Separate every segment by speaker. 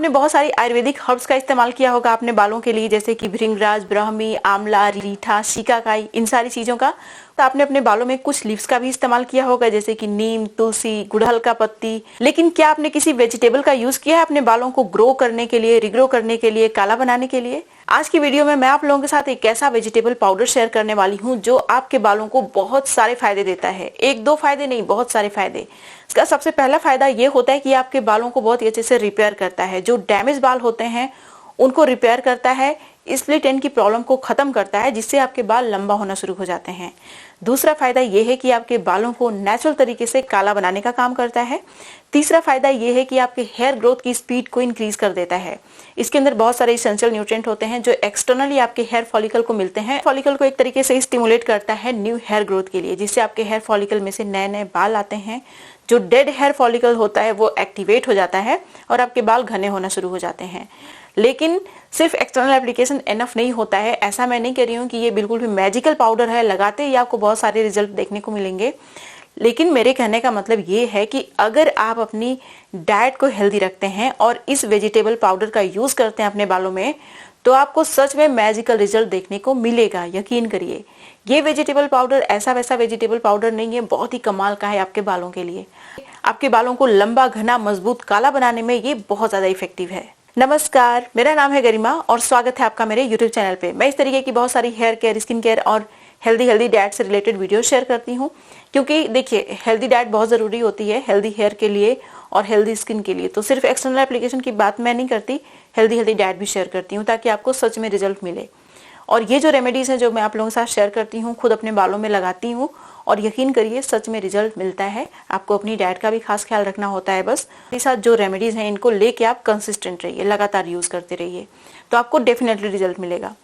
Speaker 1: आपने बहुत सारी आयुर्वेदिक हर्ब्स का इस्तेमाल किया होगा अपने बालों के लिए, जैसे कि भृंगराज, ब्राह्मी, आंवला, रीठा, शिकाकाई, इन सारी चीजों का। तो आपने अपने बालों में कुछ लीव्स का भी इस्तेमाल किया होगा, जैसे कि नीम, तुलसी, गुड़हल का पत्ती। लेकिन क्या आपने किसी वेजिटेबल का यूज किया है अपने बालों को ग्रो करने के लिए, रिग्रो करने के लिए, काला बनाने के लिए? आज की वीडियो में मैं आप लोगों के साथ एक ऐसा वेजिटेबल पाउडर शेयर करने वाली हूँ जो आपके बालों को बहुत सारे फायदे देता है। एक दो फायदे नहीं, बहुत सारे फायदे। इसका सबसे पहला फायदा ये होता है कि आपके बालों को बहुत ही अच्छे से रिपेयर करता है। जो डैमेज बाल होते हैं उनको रिपेयर करता है, स्प्लिट एंड की प्रॉब्लम को खत्म करता है, जिससे आपके बाल लंबा होना शुरू हो जाते हैं। दूसरा फायदा यह है कि आपके बालों को नेचुरल तरीके से काला बनाने का काम करता है। तीसरा फायदा यह है कि आपके हेयर ग्रोथ की स्पीड को इंक्रीज कर देता है। इसके अंदर बहुत सारे एसेंशियल न्यूट्रिएंट होते हैं जो एक्सटर्नली आपके हेयर फॉलिकल को मिलते हैं। फॉलिकल को एक तरीके से स्टिमुलेट करता है न्यू हेयर ग्रोथ के लिए, जिससे आपके हेयर फॉलिकल में से नए नए बाल आते हैं। जो डेड हेयर फॉलिकल होता है वो एक्टिवेट हो जाता है और आपके बाल घने होना शुरू हो जाते हैं। लेकिन सिर्फ एक्सटर्नल एप्लीकेशन एनफ नहीं होता है। ऐसा मैं नहीं कह रही हूँ कि ये बिल्कुल भी मैजिकल पाउडर है, लगाते ही आपको बहुत सारे रिजल्ट देखने को मिलेंगे। लेकिन मेरे कहने का मतलब ये है कि अगर आप अपनी डाइट को हेल्दी रखते हैं और इस वेजिटेबल पाउडर का यूज करते हैं अपने बालों में, तो आपको सच में मैजिकल रिजल्ट देखने को मिलेगा, यकीन करिए। ये वेजिटेबल पाउडर ऐसा वैसा वेजिटेबल पाउडर नहीं है, बहुत ही कमाल का है आपके बालों के लिए। आपके बालों को लंबा, घना, मजबूत, काला बनाने में ये बहुत ज्यादा इफेक्टिव है। नमस्कार, मेरा नाम है गरिमा और स्वागत है आपका मेरे यूट्यूब चैनल पे। मैं इस तरीके की बहुत सारी हेयर केयर, स्किन केयर और हेल्दी डाइट से रिलेटेड वीडियो शेयर करती हूँ, क्योंकि देखिए हेल्दी डाइट बहुत जरूरी होती है हेल्दी हेयर के लिए और हेल्दी स्किन के लिए। तो सिर्फ एक्सटर्नल एप्लीकेशन की बात मैं नहीं करती, हेल्दी डाइट भी शेयर करती हूँ ताकि आपको सच में रिजल्ट मिले। और ये जो रेमेडीज हैं जो मैं आप लोगों के साथ शेयर करती हूँ, खुद अपने बालों में लगाती हूँ और यकीन करिए सच में रिजल्ट मिलता है। आपको अपनी डाइट का भी खास ख्याल रखना होता है। बस इसके साथ जो रेमेडीज हैं इनको लेके आप कंसिस्टेंट रहिए, लगातार यूज करते रहिए, तो आपको डेफिनेटली रिजल्ट मिलेगा।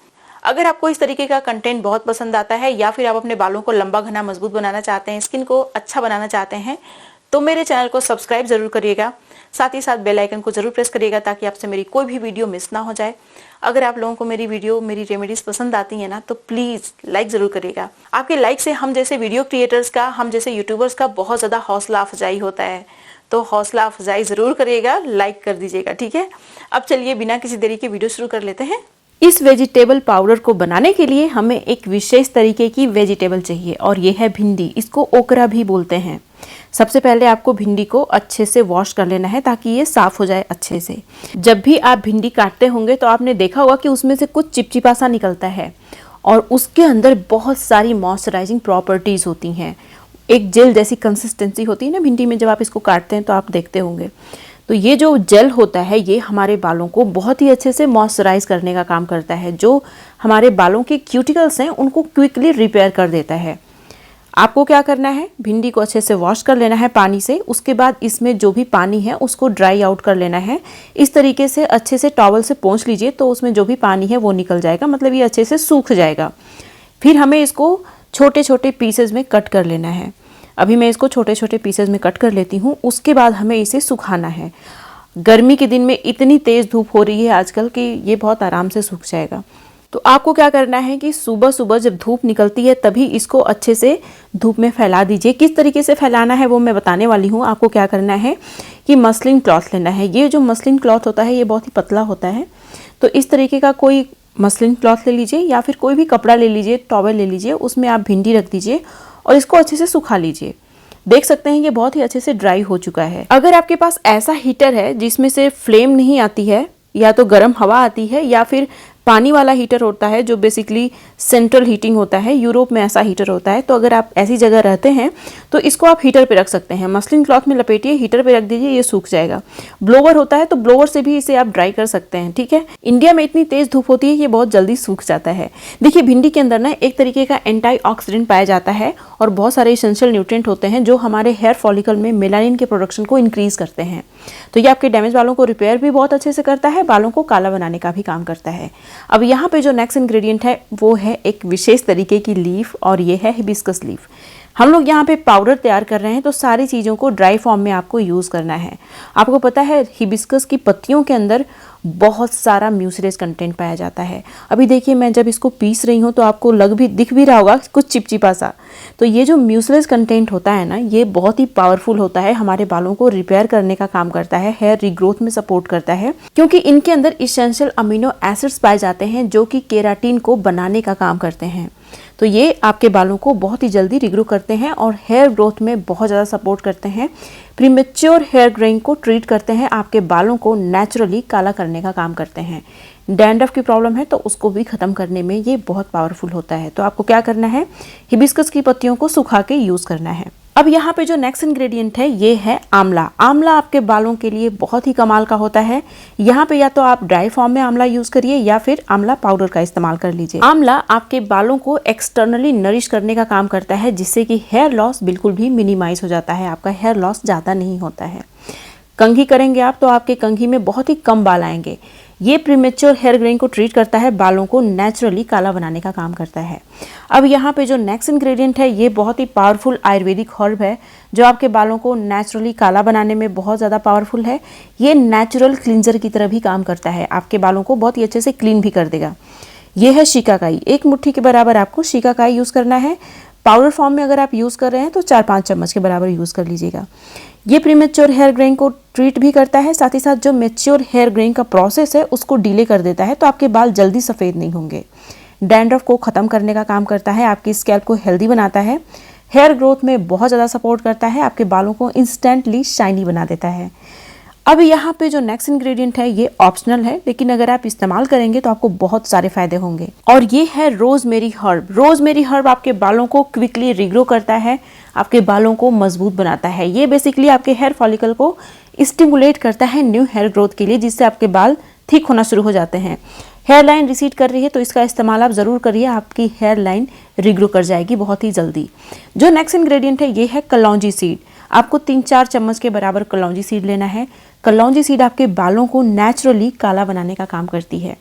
Speaker 1: अगर आपको इस तरीके का कंटेंट बहुत पसंद आता है या फिर आप अपने बालों को लंबा, घना, मजबूत बनाना चाहते हैं, स्किन को अच्छा बनाना चाहते हैं, तो मेरे चैनल को सब्सक्राइब जरूर करिएगा। साथ ही साथ बेल आइकन को जरूर प्रेस करिएगा ताकि आपसे मेरी कोई भी वीडियो मिस ना हो जाए। अगर आप लोगों को मेरी वीडियो, मेरी रेमेडीज पसंद आती है ना, तो प्लीज लाइक जरूर करिएगा। आपके लाइक से हम जैसे वीडियो क्रिएटर्स का, हम जैसे यूट्यूबर्स का बहुत ज्यादा हौसला अफजाई होता है। तो हौसला अफजाई जरूर करिएगा, लाइक कर दीजिएगा, ठीक है। अब चलिए बिना किसी देरी के वीडियो शुरू कर लेते हैं। इस वेजिटेबल पाउडर को बनाने के लिए हमें एक विशेष तरीके की वेजिटेबल चाहिए और ये है भिंडी। इसको ओकरा भी बोलते हैं। सबसे पहले आपको भिंडी को अच्छे से वॉश कर लेना है ताकि ये साफ हो जाए अच्छे से। जब भी आप भिंडी काटते होंगे तो आपने देखा होगा कि उसमें से कुछ चिपचिपा सा निकलता है और उसके अंदर बहुत सारी मॉइस्चराइजिंग प्रॉपर्टीज होती हैं। एक जेल जैसी कंसिस्टेंसी होती है ना भिंडी में, जब आप इसको काटते हैं तो आप देखते होंगे। तो ये जो जेल होता है ये हमारे बालों को बहुत ही अच्छे से मॉइस्चराइज करने का काम करता है। जो हमारे बालों के क्यूटिकल्स हैं उनको क्विकली रिपेयर कर देता है। आपको क्या करना है, भिंडी को अच्छे से वॉश कर लेना है पानी से। उसके बाद इसमें जो भी पानी है उसको ड्राई आउट कर लेना है। इस तरीके से अच्छे से टॉवल से पोंछ लीजिए तो उसमें जो भी पानी है वो निकल जाएगा, मतलब ये अच्छे से सूख जाएगा। फिर हमें इसको छोटे छोटे पीसेज में कट कर लेना है। अभी मैं इसको छोटे छोटे पीसेज में कट कर लेती हूँ। उसके बाद हमें इसे सुखाना है। गर्मी के दिन में इतनी तेज़ धूप हो रही है आजकल कि ये बहुत आराम से सूख जाएगा। तो आपको क्या करना है कि सुबह सुबह जब धूप निकलती है तभी इसको अच्छे से धूप में फैला दीजिए। किस तरीके से फैलाना है वो मैं बताने वाली हूँ। आपको क्या करना है कि मसलिन क्लॉथ लेना है। ये जो मसलिन क्लॉथ होता है ये बहुत ही पतला होता है, तो इस तरीके का कोई मसलिन क्लॉथ ले लीजिए या फिर कोई भी कपड़ा ले लीजिए, टॉवल ले लीजिए, उसमें आप भिंडी रख दीजिए और इसको अच्छे से सुखा लीजिए। देख सकते हैं ये बहुत ही अच्छे से ड्राई हो चुका है। अगर आपके पास ऐसा हीटर है जिसमें से फ्लेम नहीं आती है, या तो गर्म हवा आती है या फिर पानी वाला हीटर होता है जो बेसिकली सेंट्रल हीटिंग होता है, यूरोप में ऐसा हीटर होता है, तो अगर आप ऐसी जगह रहते हैं तो इसको आप हीटर पे रख सकते हैं। मसलिन क्लॉथ में लपेटिए, हीटर पे रख दीजिए, ये सूख जाएगा। ब्लोवर होता है तो ब्लोवर से भी इसे आप ड्राई कर सकते हैं, ठीक है। इंडिया में इतनी तेज धूप होती है ये बहुत जल्दी सूख जाता है। देखिए भिंडी के अंदर ना एक तरीके का एंटीऑक्सीडेंट पाया जाता है और बहुत सारे एसेंशियल न्यूट्रिएंट होते हैं जो हमारे हेयर फॉलिकल में मेलानिन के प्रोडक्शन को इंक्रीज करते हैं। तो ये आपके डैमेज बालों को रिपेयर भी बहुत अच्छे से करता है, बालों को काला बनाने का भी काम करता है। अब यहाँ पे जो नेक्स्ट इंग्रेडिएंट है वो है एक विशेष तरीके की लीफ और ये है हिबिस्कस लीफ। हम लोग यहाँ पे पाउडर तैयार कर रहे हैं तो सारी चीज़ों को ड्राई फॉर्म में आपको यूज़ करना है। आपको पता है हिबिस्कस की पत्तियों के अंदर बहुत सारा म्यूसिलेज कंटेंट पाया जाता है। अभी देखिए मैं जब इसको पीस रही हूँ तो आपको दिख भी रहा होगा कुछ चिपचिपा सा। तो ये जो म्यूसिलेज कंटेंट होता है ना, ये बहुत ही पावरफुल होता है, हमारे बालों को रिपेयर करने का काम करता है, हेयर रीग्रोथ में सपोर्ट करता है, क्योंकि इनके अंदर इसेंशियल अमीनो एसिड्स पाए जाते हैं जो कि केराटिन को बनाने का काम करते हैं। तो ये आपके बालों को बहुत ही जल्दी रिग्रो करते हैं और हेयर ग्रोथ में बहुत ज़्यादा सपोर्ट करते हैं। प्रीमेच्योर हेयर ग्रोइंग को ट्रीट करते हैं, आपके बालों को नेचुरली काला करने का काम करते हैं। डैंड्रफ की प्रॉब्लम है तो उसको भी ख़त्म करने में ये बहुत पावरफुल होता है। तो आपको क्या करना है, हिबिस्कस की पत्तियों को सुखा के यूज़ करना है। अब यहाँ पे जो नेक्स्ट इंग्रेडिएंट है ये है आंवला। आंवला आपके बालों के लिए बहुत ही कमाल का होता है। यहाँ पे या तो आप ड्राई फॉर्म में आंवला यूज करिए या फिर आंवला पाउडर का इस्तेमाल कर लीजिए। आंवला आपके बालों को एक्सटर्नली नरिश करने का काम करता है, जिससे कि हेयर लॉस बिल्कुल भी मिनिमाइज हो जाता है, आपका हेयर लॉस ज़्यादा नहीं होता है। कंघी करेंगे आप तो आपके कंघी में बहुत ही कम बाल आएंगे। ये प्रीमेच्योर हेयर ग्रोइंग को ट्रीट करता है, बालों को नेचुरली काला बनाने का काम करता है। अब यहाँ पे जो नेक्स्ट इंग्रेडिएंट है ये बहुत ही पावरफुल आयुर्वेदिक हर्ब है जो आपके बालों को नेचुरली काला बनाने में बहुत ज़्यादा पावरफुल है। ये नेचुरल क्लींजर की तरह भी काम करता है, आपके बालों को बहुत ही अच्छे से क्लीन भी कर देगा। ये है शिकाकाई। 1 मुट्ठी के बराबर आपको शिकाकाई यूज़ करना है। पाउडर फॉर्म में अगर आप यूज़ कर रहे हैं तो 4-5 चम्मच के बराबर यूज़ कर लीजिएगा। ये प्रीमेच्योर हेयर ग्रोइंग को ट्रीट भी करता है, साथ ही साथ जो मेच्योर हेयर ग्रोइंग का प्रोसेस है उसको डिले कर देता है, तो आपके बाल जल्दी सफ़ेद नहीं होंगे। डैंड्रफ को ख़त्म करने का काम करता है, आपकी स्कैल्प को हेल्दी बनाता है, हेयर ग्रोथ में बहुत ज़्यादा सपोर्ट करता है, आपके बालों को इंस्टेंटली शाइनी बना देता है। अब यहाँ पे जो नेक्स्ट इंग्रेडिएंट है ये ऑप्शनल है, लेकिन अगर आप इस्तेमाल करेंगे तो आपको बहुत सारे फायदे होंगे, और ये है रोजमेरी हर्ब। रोजमेरी हर्ब आपके बालों को क्विकली रिग्रो करता है, आपके बालों को मजबूत बनाता है। ये बेसिकली आपके हेयर फॉलिकल को स्टिमुलेट करता है न्यू हेयर ग्रोथ के लिए, जिससे आपके बाल थिक होना शुरू हो जाते हैं। हेयर लाइन रिसीड कर रही है तो इसका इस्तेमाल आप ज़रूर करिए, आपकी हेयर लाइन रिग्रो कर जाएगी बहुत ही जल्दी। जो नेक्स्ट इंग्रेडिएंट है ये है कलौंजी सीड। आपको 3-4 चम्मच के बराबर कलौंजी सीड लेना है। कलौंजी सीड आपके बालों को नेचुरली काला बनाने का काम करती है।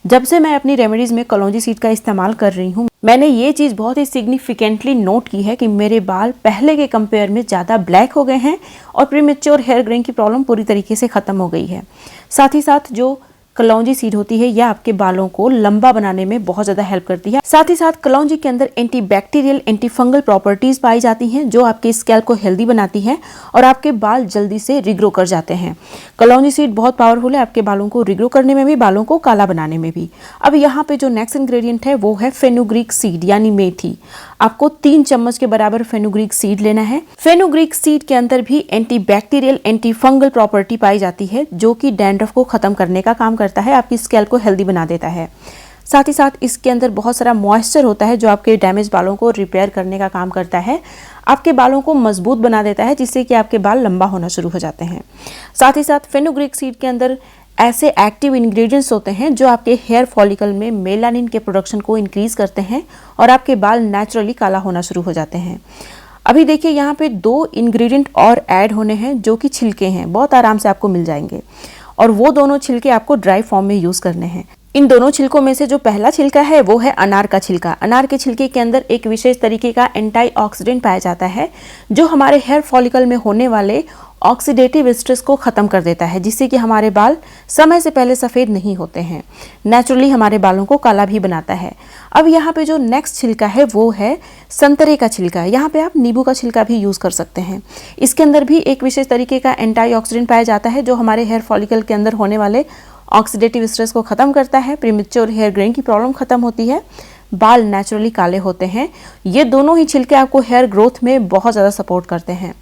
Speaker 1: जब से मैं अपनी रेमेडीज़ में कलौंजी सीड का इस्तेमाल कर रही हूँ, मैंने ये चीज़ बहुत ही सिग्निफिकेंटली नोट की है कि मेरे बाल पहले के कंपेयर में ज़्यादा ब्लैक हो गए हैं और प्रीमेच्योर हेयर ग्रोइंग की प्रॉब्लम पूरी तरीके से ख़त्म हो गई है। साथ ही साथ जो कलौंजी सीड होती है यह आपके बालों को लंबा बनाने में बहुत ज़्यादा हेल्प करती है। साथ ही साथ कलौंजी के अंदर एंटीबैक्टीरियल, एंटी फंगल प्रॉपर्टीज़ पाई जाती हैं जो आपके स्कैल्प को हेल्दी बनाती हैं और आपके बाल जल्दी से रिग्रो कर जाते हैं। कलौंजी सीड बहुत पावरफुल है आपके बालों को रिग्रो करने में भी, बालों को काला बनाने में भी। अब यहाँ पे जो नेक्स्ट इंग्रेडिएंट है वो है फेनुग्रीक सीड यानी मेथी। आपको 3 चम्मच के बराबर फेनुग्रीक सीड लेना है। फेनुग्रीक सीड के अंदर भी एंटीबैक्टीरियल, एंटी फंगल प्रॉपर्टी पाई जाती है जो कि डैंड्रफ को खत्म करने का काम करता है, आपकी स्कैल्प को हेल्दी बना देता है। साथ ही साथ इसके अंदर बहुत सारा मॉइस्चर होता है जो आपके डैमेज बालों को रिपेयर करने का काम करता है, आपके बालों को मजबूत बना देता है, जिससे कि आपके बाल लंबा होना शुरू हो जाते हैं। साथ ही साथ फेनुग्रीक सीड के अंदर ऐसे एक्टिव इंग्रेडिएंट्स होते हैं जो आपके हेयर फॉलिकल में मेलानिन के प्रोडक्शन को इंक्रीज करते हैं और आपके बाल नेचुरली काला होना शुरू हो जाते हैं। अभी देखिए यहाँ पे 2 इंग्रेडिएंट और ऐड होने हैं जो कि छिलके हैं, बहुत आराम से आपको मिल जाएंगे, और वो दोनों छिलके आपको ड्राई फॉर्म में यूज़ करने हैं। इन दोनों छिलकों में से जो पहला छिलका है वो है अनार का छिलका। अनार के छिलके के अंदर एक विशेष तरीके का एंटीऑक्सीडेंट पाया जाता है जो हमारे हेयर फॉलिकल में होने वाले ऑक्सीडेटिव स्ट्रेस को ख़त्म कर देता है, जिससे कि हमारे बाल समय से पहले सफ़ेद नहीं होते हैं, नेचुरली हमारे बालों को काला भी बनाता है। अब यहाँ पे जो नेक्स्ट छिलका है वो है संतरे का छिलका। यहाँ पे आप नींबू का छिलका भी यूज़ कर सकते हैं। इसके अंदर भी एक विशेष तरीके का एंटीऑक्सीडेंट पाया जाता है जो हमारे हेयर फॉलिकल के अंदर होने वाले ऑक्सीडेटिव स्ट्रेस को ख़त्म करता है, प्रीमेच्योर हेयर ग्रोइंग की प्रॉब्लम ख़त्म होती है, बाल नेचुरली काले होते हैं। ये दोनों ही छिलके आपको हेयर ग्रोथ में बहुत ज़्यादा सपोर्ट करते हैं।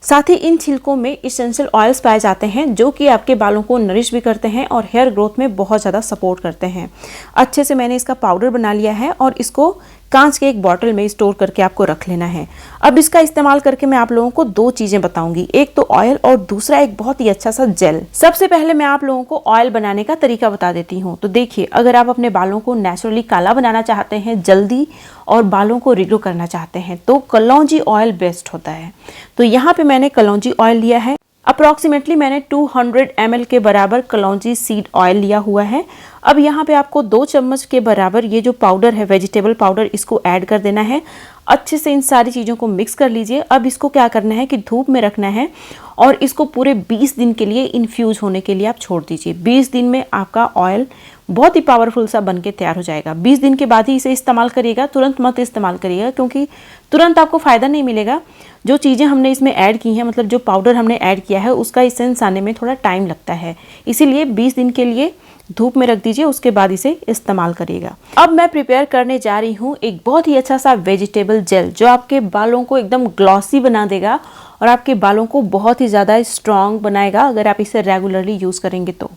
Speaker 1: साथ ही इन छिलकों में इसेंशियल ऑयल्स पाए जाते हैं जो कि आपके बालों को नरिश भी करते हैं और हेयर ग्रोथ में बहुत ज़्यादा सपोर्ट करते हैं। अच्छे से मैंने इसका पाउडर बना लिया है और इसको कांच के एक बॉटल में स्टोर करके आपको रख लेना है। अब इसका इस्तेमाल करके मैं आप लोगों को 2 चीज़ें बताऊंगी, एक तो ऑयल और दूसरा एक बहुत ही अच्छा सा जेल। सबसे पहले मैं आप लोगों को ऑयल बनाने का तरीका बता देती हूँ। तो देखिए, अगर आप अपने बालों को नेचुरली काला बनाना चाहते हैं जल्दी और बालों को रिग्रो करना चाहते हैं तो कलौंजी ऑयल बेस्ट होता है। तो यहाँ पे मैंने कलौंजी ऑयल लिया है, अप्रॉक्सीमेटली मैंने 200 ml के बराबर कलौंजी सीड ऑयल लिया हुआ है। अब यहाँ पे आपको 2 चम्मच के बराबर ये जो पाउडर है वेजिटेबल पाउडर, इसको ऐड कर देना है। अच्छे से इन सारी चीज़ों को मिक्स कर लीजिए। अब इसको क्या करना है कि धूप में रखना है और इसको पूरे 20 दिन के लिए इन्फ्यूज़ होने के लिए आप छोड़ दीजिए। 20 दिन में आपका ऑयल बहुत ही पावरफुल सा बन के तैयार हो जाएगा। 20 दिन के बाद ही इसे इस्तेमाल करिएगा, तुरंत मत इस्तेमाल करिएगा, क्योंकि तुरंत आपको फ़ायदा नहीं मिलेगा। जो चीज़ें हमने इसमें ऐड की हैं, मतलब जो पाउडर हमने ऐड किया है, उसका इसेंस आने में थोड़ा टाइम लगता है। इसीलिए 20 दिन के लिए धूप में रख दीजिए, उसके बाद इसे इस्तेमाल करिएगा। अब मैं प्रिपेयर करने जा रही हूँ एक बहुत ही अच्छा सा वेजिटेबल जेल, जो आपके बालों को एकदम ग्लॉसी बना देगा और आपके बालों को बहुत ही ज़्यादा स्ट्रॉन्ग बनाएगा अगर आप इसे रेगुलरली यूज़ करेंगे तो।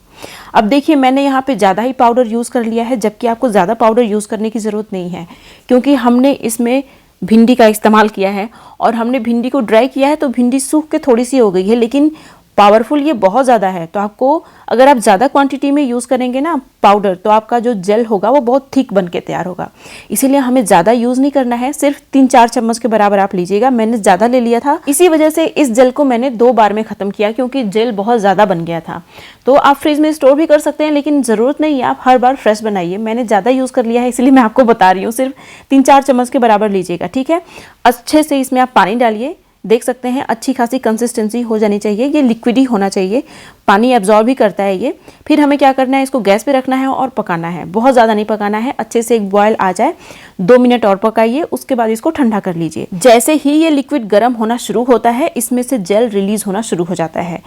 Speaker 1: अब देखिए, मैंने यहाँ पे ज़्यादा ही पाउडर यूज़ कर लिया है, जबकि आपको ज़्यादा पाउडर यूज़ करने की ज़रूरत नहीं है, क्योंकि हमने इसमें भिंडी का इस्तेमाल किया है और हमने भिंडी को ड्राई किया है, तो भिंडी सूख के थोड़ी सी हो गई है, लेकिन पावरफुल ये बहुत ज़्यादा है। तो आपको, अगर आप ज़्यादा क्वांटिटी में यूज़ करेंगे ना पाउडर, तो आपका जो जेल होगा वो बहुत थिक बन के तैयार होगा। इसीलिए हमें ज़्यादा यूज़ नहीं करना है, सिर्फ 3-4 चम्मच के बराबर आप लीजिएगा। मैंने ज़्यादा ले लिया था, इसी वजह से इस जेल को मैंने 2 बार में ख़त्म किया, क्योंकि जेल बहुत ज़्यादा बन गया था। तो आप फ्रिज में स्टोर भी कर सकते हैं, लेकिन ज़रूरत नहीं है, आप हर बार फ्रेश बनाइए। मैंने ज़्यादा यूज़ कर लिया है, इसलिए मैं आपको बता रही हूँ, सिर्फ 3-4 चम्मच के बराबर लीजिएगा, ठीक है। अच्छे से इसमें आप पानी डालिए, देख सकते हैं अच्छी खासी कंसिस्टेंसी हो जानी चाहिए, ये लिक्विड ही होना चाहिए, पानी एब्जॉर्ब भी करता है ये। फिर हमें क्या करना है, इसको गैस पे रखना है और पकाना है, बहुत ज़्यादा नहीं पकाना है, अच्छे से एक बॉयल आ जाए, 2 मिनट और पकाइए, उसके बाद इसको ठंडा कर लीजिए। जैसे ही ये लिक्विड गर्म होना शुरू होता है, इसमें से जेल रिलीज होना शुरू हो जाता है।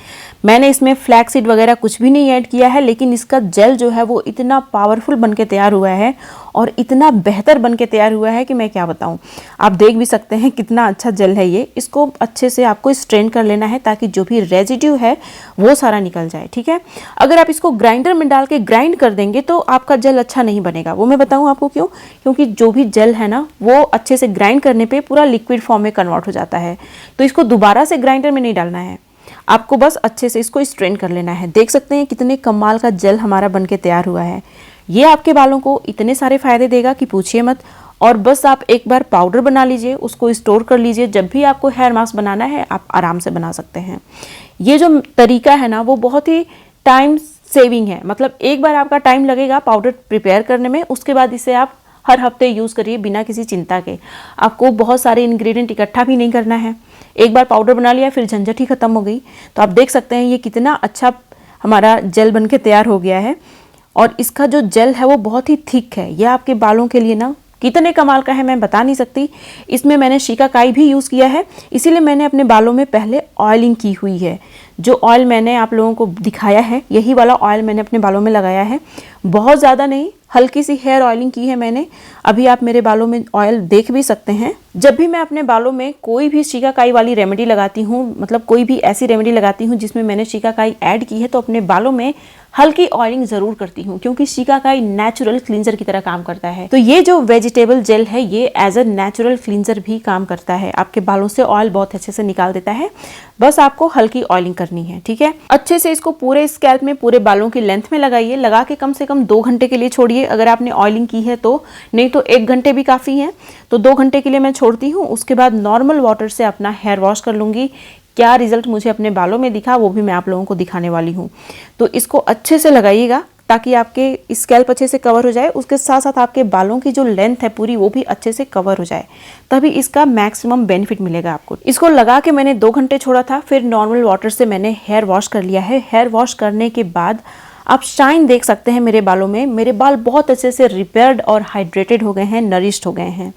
Speaker 1: मैंने इसमें फ्लैक्सीड वगैरह कुछ भी नहीं ऐड किया है, लेकिन इसका जेल जो है वो इतना पावरफुल बन के तैयार हुआ है और इतना बेहतर बन के तैयार हुआ है कि मैं क्या बताऊं। आप देख भी सकते हैं कितना अच्छा जेल है ये। इसको अच्छे से आपको स्ट्रेन कर लेना है, ताकि जो भी रेजिड्यू है वो सारा निकल जाए, ठीक है। अगर आप इसको ग्राइंडर में डाल के ग्राइंड कर देंगे तो आपका जेल अच्छा नहीं बनेगा। वो मैं बताऊं आपको क्यों, क्योंकि जो भी जेल है ना, वो अच्छे से ग्राइंड करने पे पूरा लिक्विड फॉर्म में कन्वर्ट हो जाता है। तो इसको दोबारा से ग्राइंडर में नहीं डालना है, आपको बस अच्छे से इसको स्ट्रेन कर लेना है। देख सकते हैं कितने कमाल का जेल हमारा बन के तैयार हुआ है। ये आपके बालों को इतने सारे फायदे देगा कि पूछिए मत। और बस आप एक बार पाउडर बना लीजिए, उसको स्टोर कर लीजिए, जब भी आपको हेयर मास्क बनाना है आप आराम से बना सकते हैं। ये जो तरीका है ना, वो बहुत ही टाइम सेविंग है, मतलब एक बार आपका टाइम लगेगा पाउडर प्रिपेयर करने में, उसके बाद इसे आप हर हफ्ते यूज़ करिए बिना किसी चिंता के। आपको बहुत सारे इंग्रेडिएंट इकट्ठा भी नहीं करना है, एक बार पाउडर बना लिया फिर झंझट ही खत्म हो गई। तो आप देख सकते हैं ये कितना अच्छा हमारा जेल बन के तैयार हो गया है। और इसका जो जेल है वो बहुत ही थिक है, यह आपके बालों के लिए ना कितने कमाल का है मैं बता नहीं सकती। इसमें मैंने शिकाकाई भी यूज़ किया है, इसीलिए मैंने अपने बालों में पहले ऑयलिंग की हुई है। जो ऑयल मैंने आप लोगों को दिखाया है, यही वाला ऑयल मैंने अपने बालों में लगाया है, बहुत ज़्यादा नहीं, हल्की सी हेयर ऑयलिंग की है मैंने। अभी आप मेरे बालों में ऑयल देख भी सकते हैं। जब भी मैं अपने बालों में कोई भी शिकाकाई वाली रेमेडी लगाती हूँ, मतलब कोई भी ऐसी रेमेडी लगाती हूँ जिसमें मैंने शिकाकाई ऐड की है, तो अपने बालों में हल्की ऑयलिंग ज़रूर करती हूँ, क्योंकि शिकाकाई नेचुरल क्लींजर की तरह काम करता है। तो ये जो वेजिटेबल जेल है, ये एज अ नेचुरल क्लींजर भी काम करता है, आपके बालों से ऑयल बहुत अच्छे से निकाल देता है। बस आपको हल्की ऑयलिंग करनी है, ठीक है। अच्छे से इसको पूरे स्कैल्प में, पूरे बालों की लेंथ में लगाइए, लगा के कम से कम 2 घंटे के लिए छोड़िए, अगर आपने ऑयलिंग की है तो, नहीं तो 1 घंटे भी काफ़ी है। तो 2 घंटे के लिए मैं छोड़ती हूँ, उसके बाद नॉर्मल वाटर से अपना हेयर वॉश कर लूँगी। क्या रिजल्ट मुझे अपने बालों में दिखा वो भी मैं आप लोगों को दिखाने वाली हूँ। तो इसको अच्छे से लगाइएगा ताकि आपके स्कैल्प अच्छे से कवर हो जाए, उसके साथ साथ आपके बालों की जो लेंथ है पूरी वो भी अच्छे से कवर हो जाए, तभी इसका मैक्सिमम बेनिफिट मिलेगा आपको। इसको लगा के मैंने 2 घंटे छोड़ा था, फिर नॉर्मल वाटर से मैंने हेयर वॉश कर लिया है। हेयर वॉश करने के बाद आप शाइन देख सकते हैं मेरे बालों में, मेरे बाल बहुत अच्छे से रिपेयर्ड और हाइड्रेटेड हो गए हैं, नरिश्ड हो गए हैं।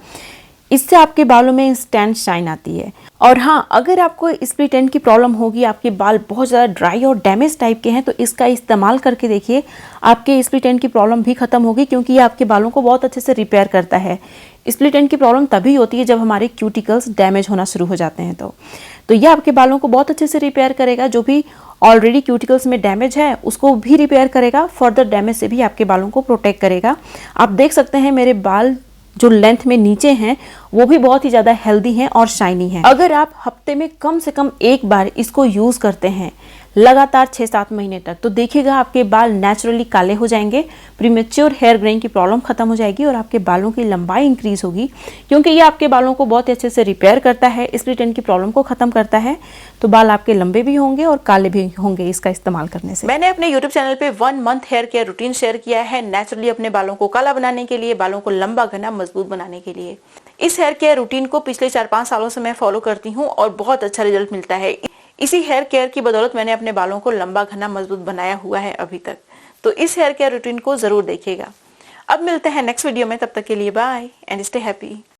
Speaker 1: इससे आपके बालों में इंस्टेंट शाइन आती है। और हाँ, अगर आपको स्प्लिट एंड की प्रॉब्लम होगी, आपके बाल बहुत ज़्यादा ड्राई और डैमेज टाइप के हैं, तो इसका इस्तेमाल करके देखिए, आपके स्प्लिट एंड की प्रॉब्लम भी खत्म होगी, क्योंकि ये आपके बालों को बहुत अच्छे से रिपेयर करता है। स्प्लिट एंड की प्रॉब्लम तभी होती है जब हमारे क्यूटिकल्स डैमेज होना शुरू हो जाते हैं। तो ये आपके बालों को बहुत अच्छे से रिपेयर करेगा, जो भी ऑलरेडी क्यूटिकल्स में डैमेज है उसको भी रिपेयर करेगा, फर्दर डैमेज से भी आपके बालों को प्रोटेक्ट करेगा। आप देख सकते हैं मेरे बाल जो लेंथ में नीचे हैं वो भी बहुत ही ज़्यादा हेल्दी हैं और शाइनी हैं। अगर आप हफ्ते में कम से कम 1 बार इसको यूज़ करते हैं लगातार 6-7 महीने तक, तो देखिएगा आपके बाल नेचुरली काले हो जाएंगे, प्रीमेच्योर हेयर ग्रेइंग की प्रॉब्लम खत्म हो जाएगी और आपके बालों की लंबाई इंक्रीज होगी, क्योंकि ये आपके बालों को बहुत अच्छे से रिपेयर करता है, स्प्लिट एंड की प्रॉब्लम को खत्म करता है। तो बाल आपके लंबे भी होंगे और काले भी होंगे इसका इस्तेमाल करने से। मैंने अपने यूट्यूब चैनल पे 1 month hair care routine share किया है, नेचुरली अपने बालों को काला बनाने के लिए, बालों को लंबा घना मजबूत बनाने के लिए। इस हेयर केयर रूटीन को पिछले 4-5 सालों से मैं फॉलो करती हूँ और बहुत अच्छा रिजल्ट मिलता है। इसी हेयर केयर की बदौलत मैंने अपने बालों को लंबा, घना, मजबूत बनाया हुआ है अभी तक। तो इस हेयर केयर रूटीन को जरूर देखिएगा। अब मिलते हैं नेक्स्ट वीडियो में, तब तक के लिए बाय एंड स्टे हैप्पी।